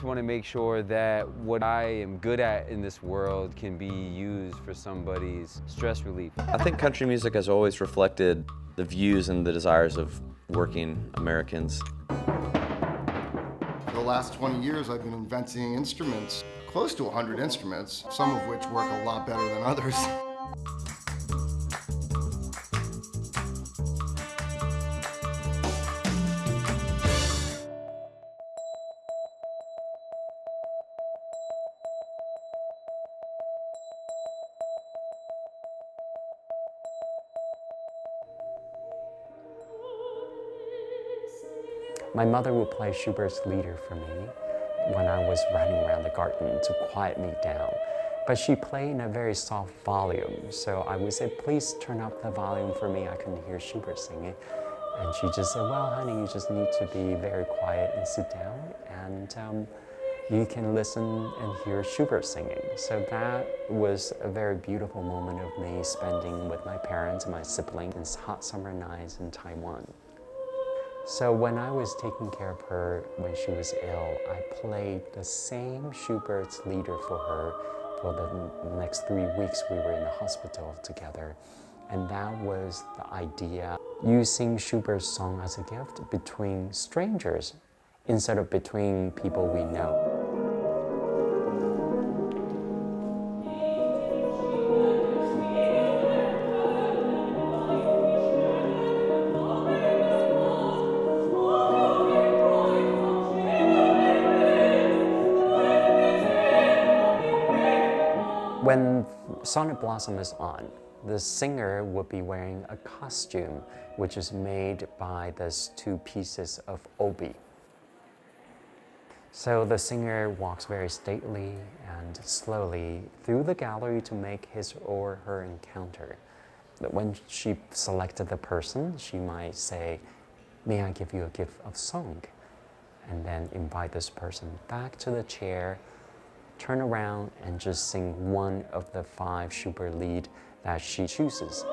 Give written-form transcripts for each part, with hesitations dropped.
want to make sure that what I am good at in this world can be used for somebody's stress relief. I think country music has always reflected the views and the desires of working Americans. For the last 20 years, I've been inventing instruments, close to 100 instruments, some of which work a lot better than others. My mother would play Schubert's Lieder for me when I was running around the garden to quiet me down. But she played in a very soft volume, so I would say, please turn up the volume for me, I couldn't hear Schubert singing. And she just said, well, honey, you just need to be very quiet and sit down, and you can listen and hear Schubert singing. So that was a very beautiful moment of me spending with my parents and my siblings in hot summer nights in Taiwan. So when I was taking care of her when she was ill, I played the same Schubert's Lieder for her for the next 3 weeks we were in the hospital together. And that was the idea, using Schubert's song as a gift between strangers instead of between people we know. When Sonnet Blossom is on, the singer would be wearing a costume which is made by these 2 pieces of obi. So the singer walks very stately and slowly through the gallery to make his or her encounter. But when she selected the person, she might say, may I give you a gift of song? And then invite this person back to the chair, turn around and just sing one of the 5 Schubert Lied that she chooses.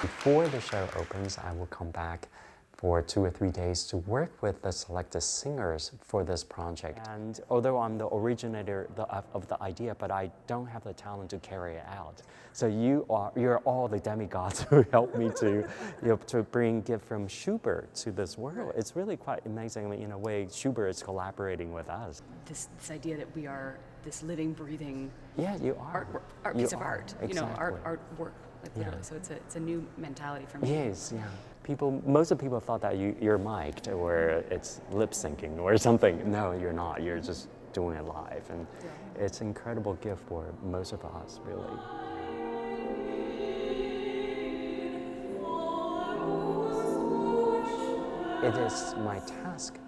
Before the show opens, I will come back for 2 or 3 days to work with the selected singers for this project. And although I'm the originator of the idea, but I don't have the talent to carry it out. So you're all the demigods who help me to, to bring gift from Schubert to this world. It's really quite amazing. I mean, in a way, Schubert is collaborating with us. This idea that we are this living, breathing piece of art. Exactly. You know, artwork. Like literally. So it's a new mentality for me. Yes, yeah. Most of the people thought that you're mic'd or it's lip syncing or something. No, you're not. You're just doing it live, and it's an incredible gift for most of us, really. It is my task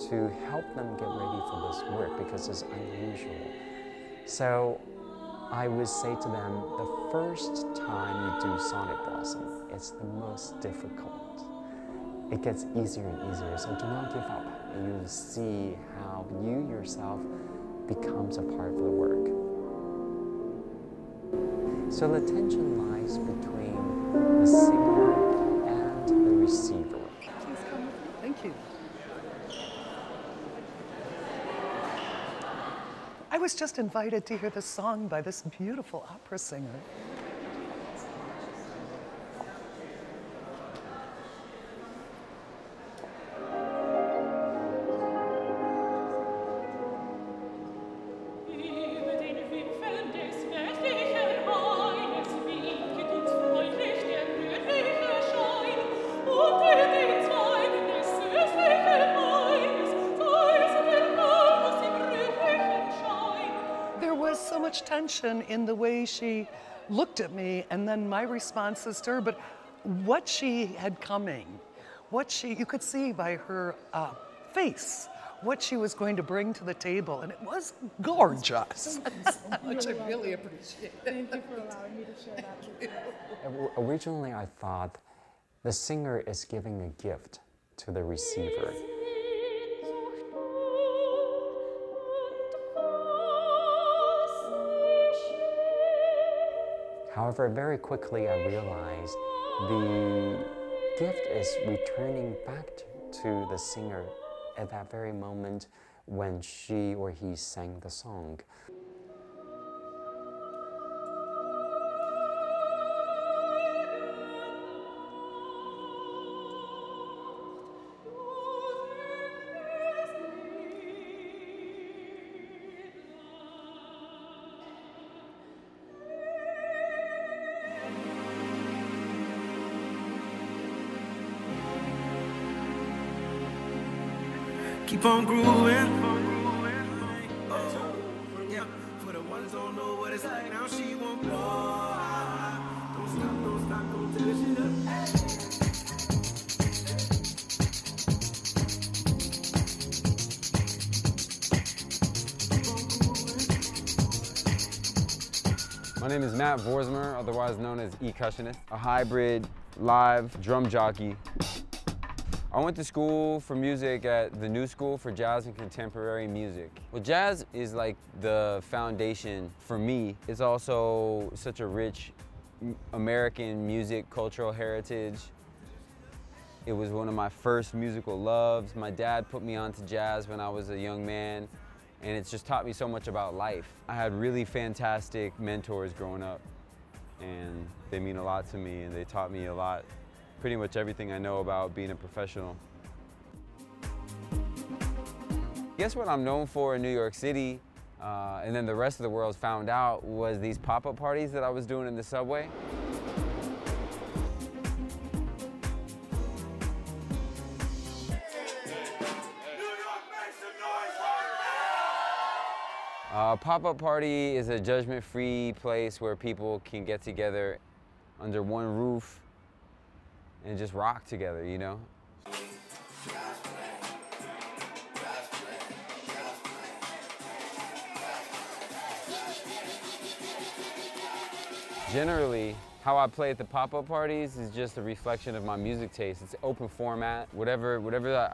to help them get ready for this work because it's unusual. So I would say to them, the first time you do Sonnet Blossom, it's the most difficult. It gets easier and easier, so do not give up. And you will see how you yourself becomes a part of the work. So the tension lies between the singer and the receiver. Please come with me. Thank you. I was just invited to hear the song by this beautiful opera singer. Und den Zweig des süßlichen attention in the way she looked at me and then my responses to her, but what she had coming, you could see by her face, what she was going to bring to the table, and it was gorgeous. Which I really appreciate. Thank you for allowing me to share that with you. Originally, I thought the singer is giving a gift to the receiver. However, very quickly I realized the gift is returning back to the singer at that very moment when she or he sang the song. Keep on grooving. Oh, yeah. For the ones don't know what it's like now, she won't more. Don't stop, don't tell shit My name is Matt Vorsmer, otherwise known as E-Cushionist, a hybrid live drum jockey. I went to school for music at the New School for Jazz and Contemporary Music. Well, jazz is like the foundation for me. It's also such a rich American music cultural heritage. It was one of my first musical loves. My dad put me onto jazz when I was a young man, and it's just taught me so much about life. I had really fantastic mentors growing up, and they mean a lot to me, and they taught me a lot. Pretty much everything I know about being a professional. Guess what I'm known for in New York City, and then the rest of the world found out, was these pop-up parties that I was doing in the subway. Pop-up party is a judgment-free place where people can get together under one roof and just rock together, you know? Generally, how I play at the pop-up parties is just a reflection of my music taste. It's open format, whatever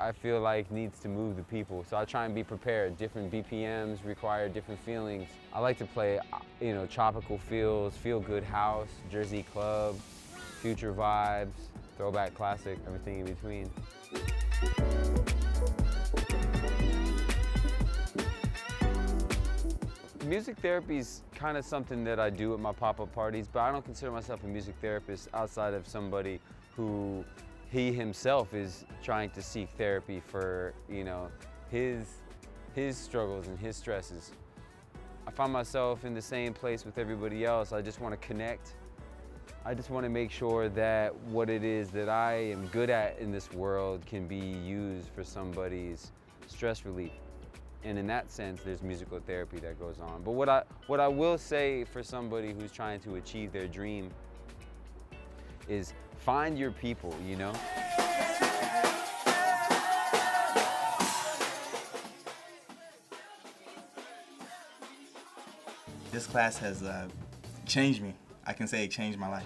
I feel like needs to move the people. So I try and be prepared. Different BPMs require different feelings. I like to play, you know, tropical feels, feel-good house, Jersey club, future vibes, throwback classic, everything in between. Music therapy is kind of something that I do at my pop-up parties, but I don't consider myself a music therapist outside of somebody who he himself is trying to seek therapy for, you know, his struggles and his stresses. I find myself in the same place with everybody else. I just want to connect. I just want to make sure that what it is that I am good at in this world can be used for somebody's stress relief. And in that sense, there's musical therapy that goes on. But what I will say for somebody who's trying to achieve their dream is find your people, you know? This class has changed me. I can say it changed my life.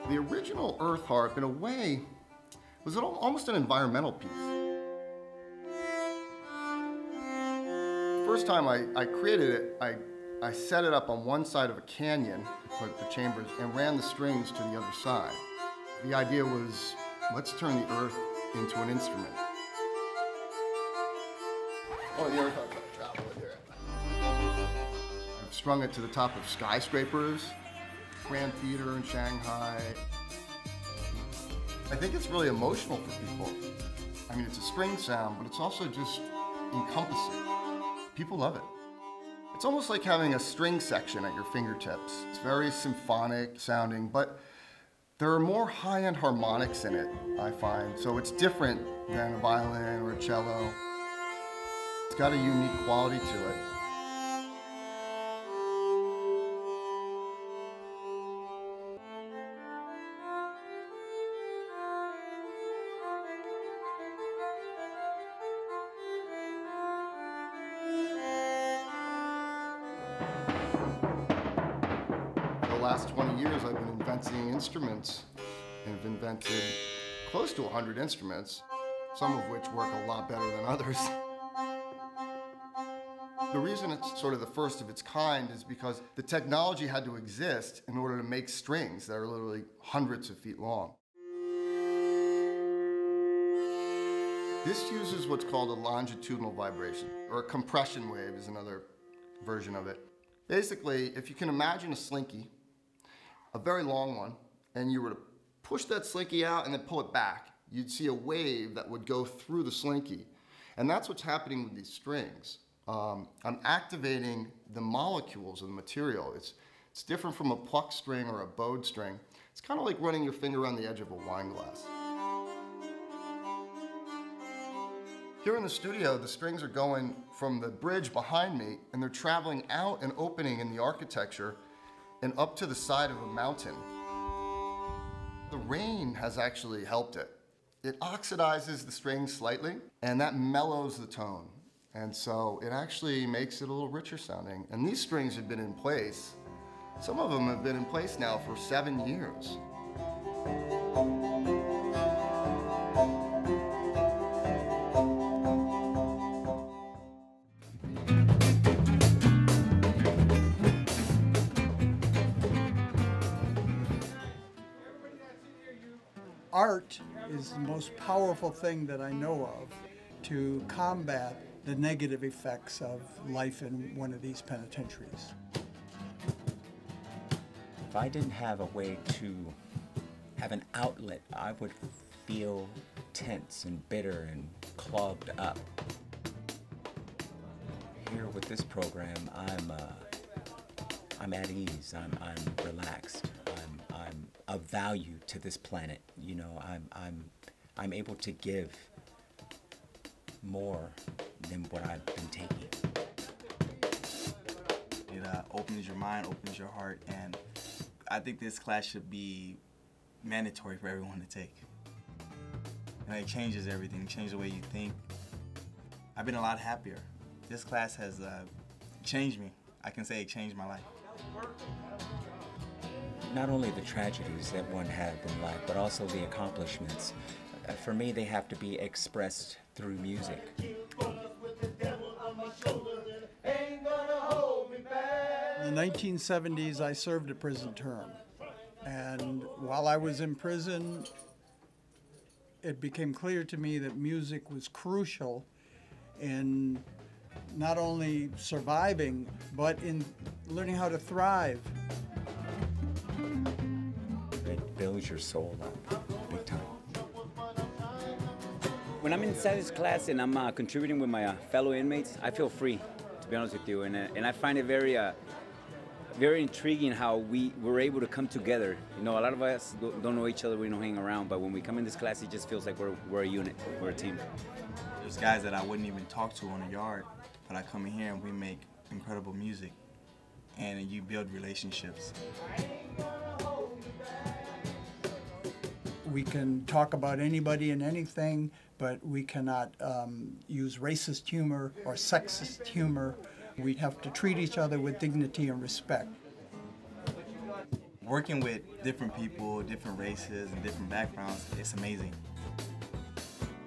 The original earth harp, in a way, was almost an environmental piece. First time I created it, I set it up on one side of a canyon, put the chambers, and ran the strings to the other side. The idea was, let's turn the earth into an instrument. Oh, the earth harp's gonna travel with here. I've strung it to the top of skyscrapers, Grand Theater in Shanghai. I think it's really emotional for people. I mean, it's a string sound, but it's also just encompassing. People love it. It's almost like having a string section at your fingertips. It's very symphonic sounding, but there are more high-end harmonics in it, I find. So it's different than a violin or a cello. It's got a unique quality to it. The last 20 years I've been inventing instruments and have invented close to 100 instruments, some of which work a lot better than others. The reason it's sort of the first of its kind is because the technology had to exist in order to make strings that are literally hundreds of feet long. This uses what's called a longitudinal vibration, or a compression wave is another version of it. Basically, if you can imagine a slinky, a very long one, and you were to push that slinky out and then pull it back, you'd see a wave that would go through the slinky. And that's what's happening with these strings. I'm activating the molecules of the material. It's different from a pluck string or a bowed string. It's kind of like running your finger on the edge of a wine glass. Here in the studio, the strings are going from the bridge behind me, and they're traveling out and opening in the architecture and up to the side of a mountain. The rain has actually helped it. It oxidizes the strings slightly, and that mellows the tone. And so it actually makes it a little richer sounding. And these strings have been in place. Some of them have been in place now for 7 years. Art is the most powerful thing that I know of to combat the negative effects of life in one of these penitentiaries. If I didn't have a way to have an outlet, I would feel tense and bitter and clogged up. Here with this program, I'm at ease, I'm relaxed, I'm of value to this planet. You know, I'm able to give more than what I've been taking. It opens your mind, opens your heart, and I think this class should be mandatory for everyone to take. And it changes everything, it changes the way you think. I've been a lot happier. This class has changed me. I can say it changed my life. Not only the tragedies that one had in life, but also the accomplishments. For me, they have to be expressed through music. In the 1970s, I served a prison term. And while I was in prison, it became clear to me that music was crucial in not only surviving, but in learning how to thrive. It builds your soul up, big time. When I'm inside this class and I'm contributing with my fellow inmates, I feel free, to be honest with you. And I find it very intriguing how we were able to come together. You know, a lot of us don't know each other, we don't hang around, but when we come in this class, it just feels like we're a unit, we're a team. There's guys that I wouldn't even talk to on the yard, but I come in here and we make incredible music, and you build relationships. We can talk about anybody and anything, but we cannot use racist humor or sexist humor. We have to treat each other with dignity and respect. Working with different people, different races, and different backgrounds, it's amazing.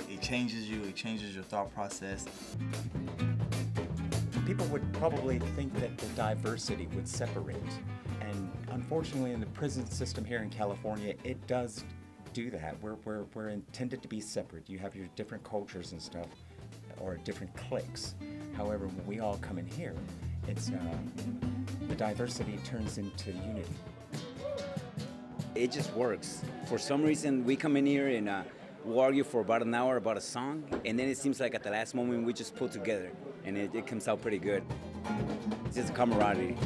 It changes you, it changes your thought process. People would probably think that the diversity would separate. And unfortunately, in the prison system here in California, it does do that. We're intended to be separate. You have your different cultures and stuff, or different cliques. However, when we all come in here, it's the diversity turns into unity. It just works. For some reason, we come in here and we'll argue for about an hour about a song, and then it seems like at the last moment we just pull together, and it comes out pretty good. It's just a camaraderie.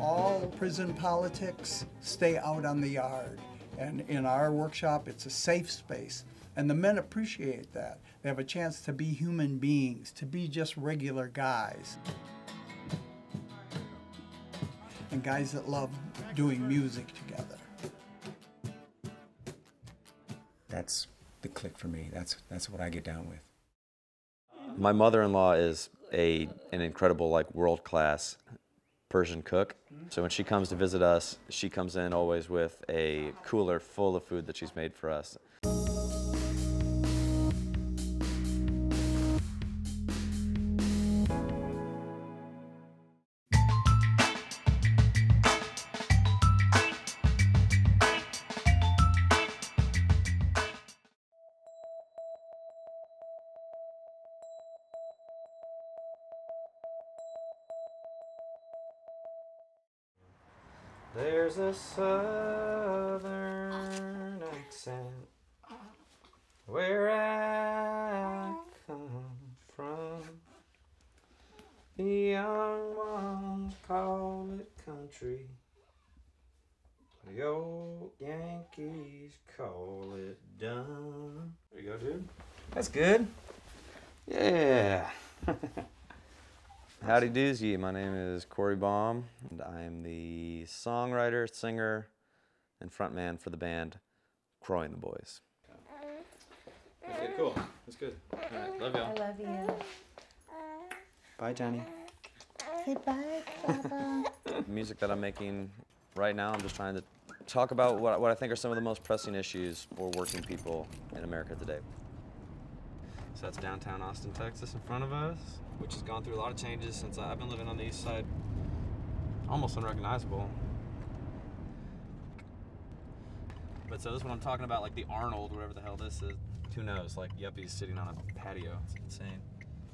All prison politics stay out on the yard, and in our workshop it's a safe space, and the men appreciate that. They have a chance to be human beings, to be just regular guys. And guys that love doing music together. That's the click for me. That's what I get down with. My mother-in-law is an incredible, like, world-class Persian cook. So when she comes to visit us, she comes in always with a cooler full of food that she's made for us. There's a southern accent where I come from. The young ones call it country. The old Yankees call it done. There you go, dude. That's good. Yeah. Howdy doozy, my name is Corey Baum, and I am the songwriter, singer, and frontman for the band Croy and the Boys. Okay, cool. That's good. All right, love y'all. I love you. Bye, Johnny. Say bye, Baba. The music that I'm making right now, I'm just trying to talk about what I think are some of the most pressing issues for working people in America today. So that's downtown Austin, Texas in front of us, which has gone through a lot of changes since I've been living on the east side. Almost unrecognizable. But so this is what I'm talking about, like the Arnold, whatever the hell this is. Who knows, like yuppies sitting on a patio. It's insane.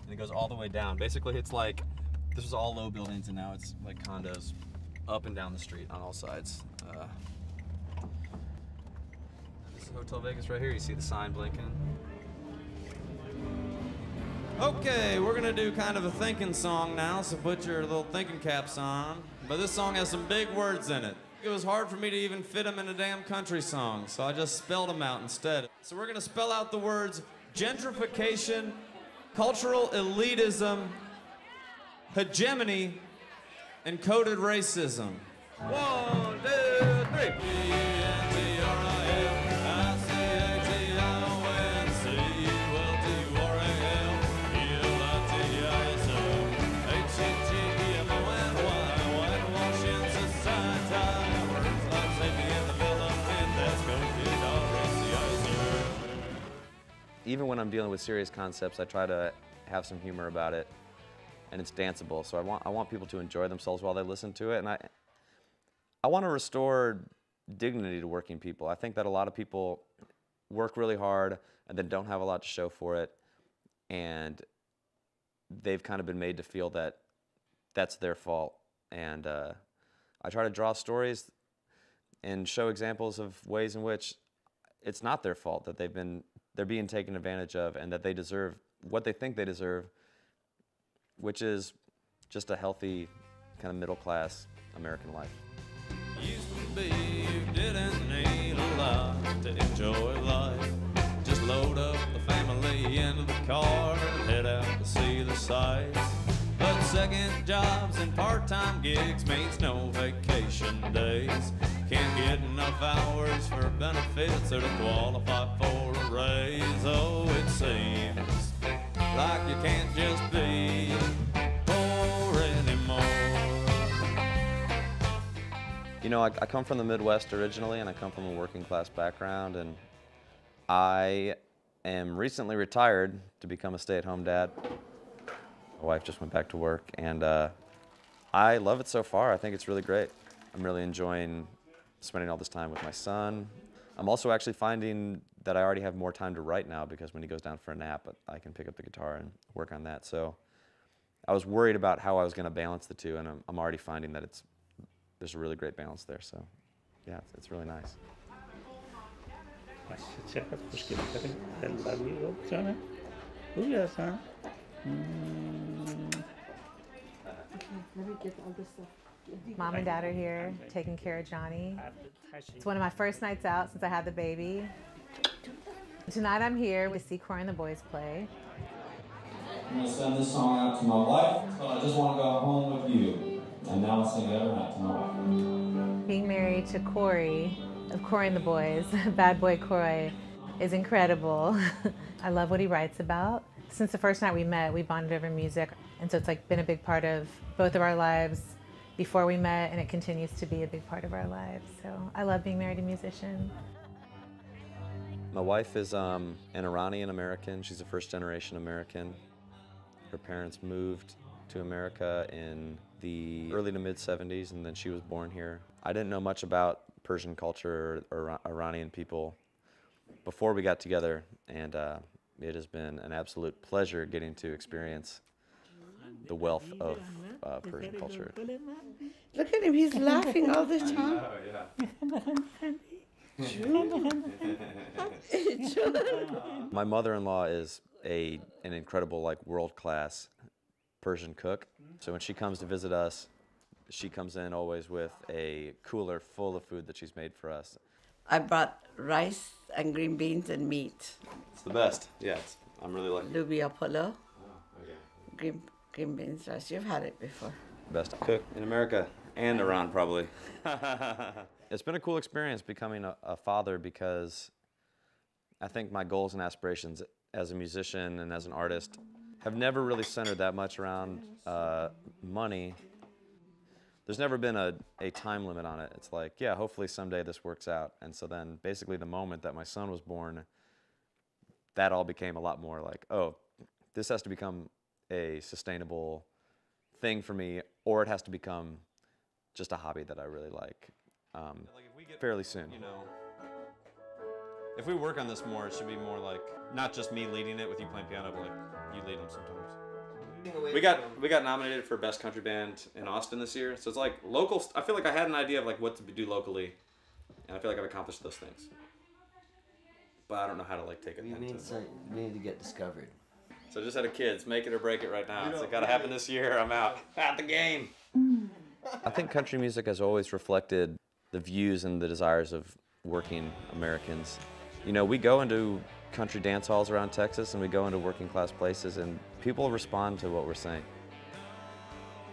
And it goes all the way down. Basically, it's like, this was all low buildings, and now it's like condos up and down the street on all sides. This is Hotel Vegas right here. You see the sign blinking. Okay, we're gonna do kind of a thinking song now, so put your little thinking caps on. But this song has some big words in it. It was hard for me to even fit them in a damn country song, so I just spelled them out instead. So we're gonna spell out the words gentrification, cultural elitism, hegemony, and coded racism. 1, 2, 3. Even when I'm dealing with serious concepts, I try to have some humor about it, and it's danceable. So I want people to enjoy themselves while they listen to it, and I want to restore dignity to working people. I think that a lot of people work really hard and then don't have a lot to show for it, and they've kind of been made to feel that that's their fault. And I try to draw stories and show examples of ways in which it's not their fault, that they're being taken advantage of, and that they deserve what they think they deserve, which is just a healthy, kind of middle-class American life. Used to be you didn't need a lot to enjoy life. Just load up the family into the car and head out to see the sights. But second jobs and part-time gigs means no vacation days. Can't get enough hours for benefits or to qualify for a raise. Oh, it seems like you can't just be poor anymore. You know, I come from the Midwest originally, and I come from a working class background, and I am recently retired to become a stay-at-home dad. My wife just went back to work, and I love it so far. I think it's really great. I'm really enjoying spending all this time with my son. I'm also actually finding that I already have more time to write now, because when he goes down for a nap, I can pick up the guitar and work on that. So I was worried about how I was going to balance the two, and I'm already finding that there's a really great balance there. So yeah, it's really nice. Mom and Dad are here taking care of Johnny. It's one of my first nights out since I had the baby. Tonight I'm here to see Corey and the boys play. I'm going to send this song out to my wife, but I just want to go home with you. And now I'll sing it every night to my wife. Being married to Corey, of Corey and the Boys, Bad Boy Corey, is incredible. I love what he writes about. Since the first night we met, we bonded over music. And so it's like been a big part of both of our lives before we met, and it continues to be a big part of our lives. So I love being married to a musician. My wife is an Iranian American. She's a first-generation American. Her parents moved to America in the early to mid-70s, and then she was born here. I didn't know much about Persian culture or Iranian people before we got together, and it has been an absolute pleasure getting to experience the wealth of Persian culture. Look at him, he's laughing all the time. My mother-in-law is an incredible, like, world-class Persian cook. So when she comes to visit us, she comes in always with a cooler full of food that she's made for us. I brought rice and green beans and meat. It's the best. Yeah, I'm really lucky. Lubia polo. Green beans rice. You've had it before. Best cook in America and Iran, probably. It's been a cool experience becoming a father, because I think my goals and aspirations as a musician and as an artist have never really centered that much around money. There's never been a time limit on it. It's like, yeah, hopefully someday this works out. And so then basically the moment that my son was born, that all became a lot more like, oh, this has to become a sustainable thing for me, or it has to become just a hobby that I really like. Like if we get fairly soon. You know, if we work on this more, it should be more like not just me leading it with you playing piano, but like you lead them sometimes. We got nominated for Best Country Band in Austin this year, so it's like local. I feel like I had an idea of like what to do locally, and I feel like I've accomplished those things. But I don't know how to like take it. You need to get discovered. So I just had a kid. Make it or break it right now. It's got to happen this year. I'm out the game. I think country music has always reflected the views and the desires of working Americans. You know, we go into country dance halls around Texas and we go into working class places and people respond to what we're saying.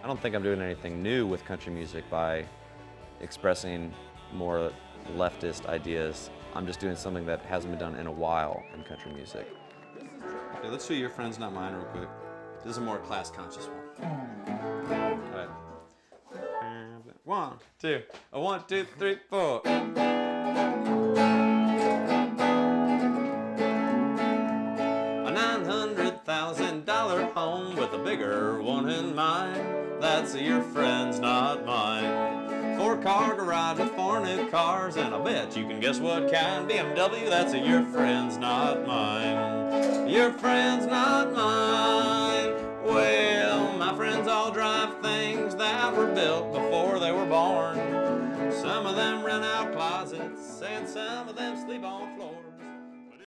I don't think I'm doing anything new with country music by expressing more leftist ideas. I'm just doing something that hasn't been done in a while in country music. Okay, let's do Your Friends Not Mine real quick. This is a more class conscious one. All right. 1, 2, 1, 2, 3, 4. A $900,000 home with a bigger one in mind. That's your friends, not mine. 4-car garage with 4 new cars, and I bet you can guess what kind. BMW, that's your friends, not mine. Your friends, not mine. Well, my friends all drive things that were built before they were born. Some of them rent out closets, and some of them sleep on floors.